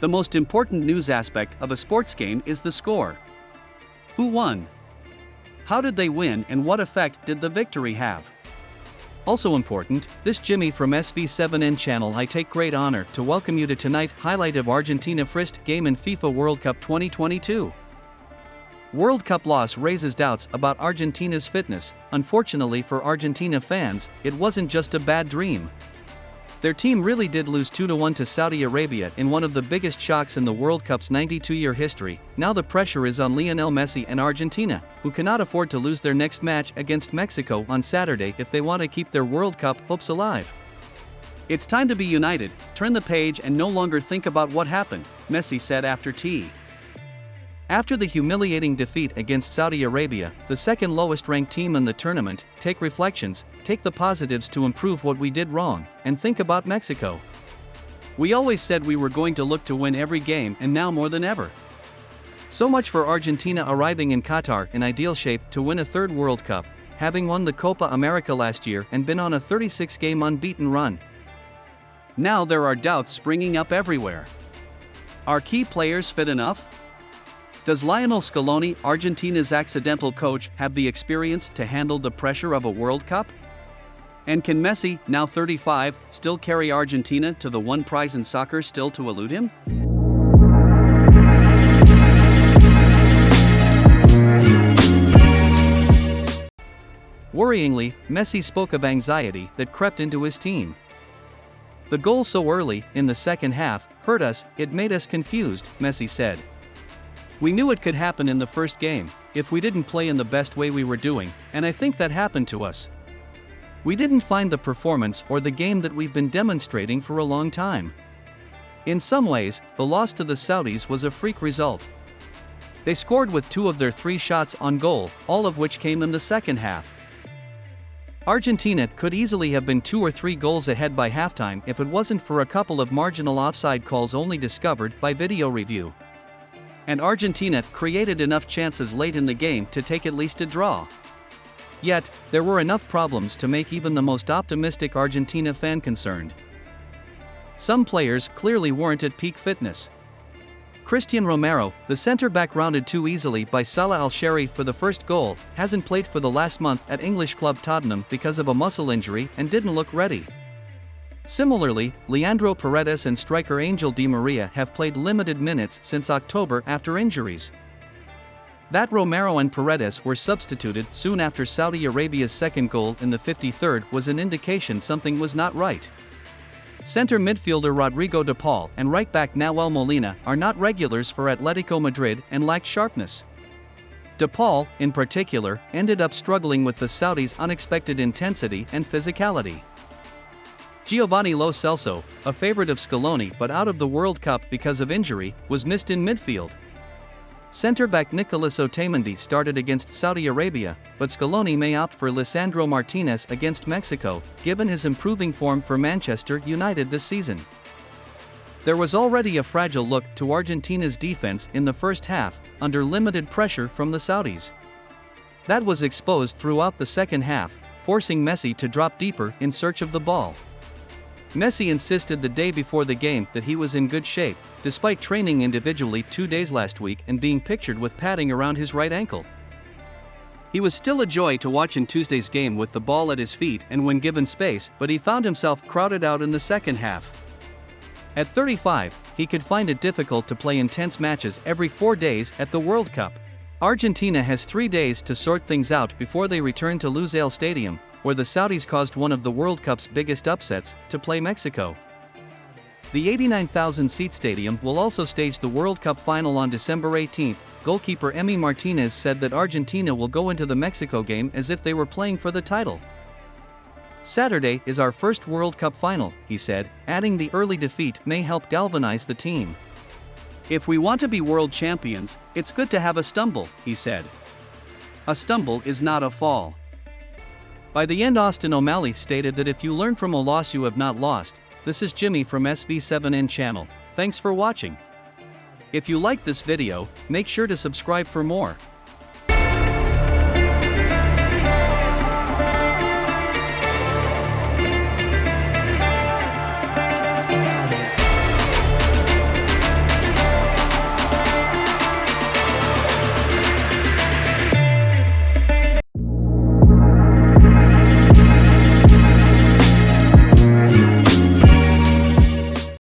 The most important news aspect of a sports game is the score. Who won? How did they win and what effect did the victory have? Also important, this Jimmy from SV7N channel. I take great honor to welcome you to tonight's highlight of Argentina first game in FIFA World Cup 2022. World Cup loss raises doubts about Argentina's fitness. Unfortunately for Argentina fans, it wasn't just a bad dream. Their team really did lose 2-1 to Saudi Arabia in one of the biggest shocks in the World Cup's 92-year history. Now the pressure is on Lionel Messi and Argentina, who cannot afford to lose their next match against Mexico on Saturday if they want to keep their World Cup hopes alive. It's time to be united, turn the page and no longer think about what happened, Messi said after the humiliating defeat against Saudi Arabia, the second lowest ranked team in the tournament. Take reflections, take the positives to improve what we did wrong, and think about Mexico. We always said we were going to look to win every game, and now more than ever. So much for Argentina arriving in Qatar in ideal shape to win a third World Cup, having won the Copa America last year and been on a 36-game unbeaten run. Now there are doubts springing up everywhere. Are key players fit enough? Does Lionel Scaloni, Argentina's accidental coach, have the experience to handle the pressure of a World Cup? And can Messi, now 35, still carry Argentina to the one prize in soccer still to elude him? Worryingly, Messi spoke of anxiety that crept into his team. The goal so early, in the second half, hurt us, it made us confused, Messi said. We knew it could happen in the first game, if we didn't play in the best way we were doing, and I think that happened to us. We didn't find the performance or the game that we've been demonstrating for a long time. In some ways, the loss to the Saudis was a freak result. They scored with 2 of their 3 shots on goal, all of which came in the second half. Argentina could easily have been 2 or 3 goals ahead by halftime if it wasn't for a couple of marginal offside calls only discovered by video review. And Argentina created enough chances late in the game to take at least a draw. Yet, there were enough problems to make even the most optimistic Argentina fan concerned. Some players clearly weren't at peak fitness. Cristiano Romero, the center-back rounded too easily by Salah Al-Shehri for the first goal, hasn't played for the last month at English club Tottenham because of a muscle injury and didn't look ready. Similarly, Leandro Paredes and striker Angel Di Maria have played limited minutes since October after injuries. That Romero and Paredes were substituted soon after Saudi Arabia's second goal in the 53rd was an indication something was not right. Center midfielder Rodrigo de Paul and right-back Nahuel Molina are not regulars for Atletico Madrid and lack sharpness. De Paul, in particular, ended up struggling with the Saudis' unexpected intensity and physicality. Giovanni Lo Celso, a favorite of Scaloni but out of the World Cup because of injury, was missed in midfield. Centre-back Nicolas Otamendi started against Saudi Arabia, but Scaloni may opt for Lisandro Martinez against Mexico, given his improving form for Manchester United this season. There was already a fragile look to Argentina's defense in the first half, under limited pressure from the Saudis. That was exposed throughout the second half, forcing Messi to drop deeper in search of the ball. Messi insisted the day before the game that he was in good shape, despite training individually 2 days last week and being pictured with padding around his right ankle. He was still a joy to watch in Tuesday's game with the ball at his feet and when given space, but he found himself crowded out in the second half. At 35, he could find it difficult to play intense matches every 4 days at the World Cup. Argentina has 3 days to sort things out before they return to Lusail Stadium, where the Saudis caused one of the World Cup's biggest upsets, to play Mexico. The 89,000-seat stadium will also stage the World Cup final on December 18. Goalkeeper Emi Martinez said that Argentina will go into the Mexico game as if they were playing for the title. Saturday is our first World Cup final, he said, adding the early defeat may help galvanize the team. If we want to be world champions, it's good to have a stumble, he said. A stumble is not a fall. By the end, Austin O'Malley stated that if you learn from a loss you have not lost. This is Jimmy from SV7N channel. Thanks for watching. If you liked this video, make sure to subscribe for more.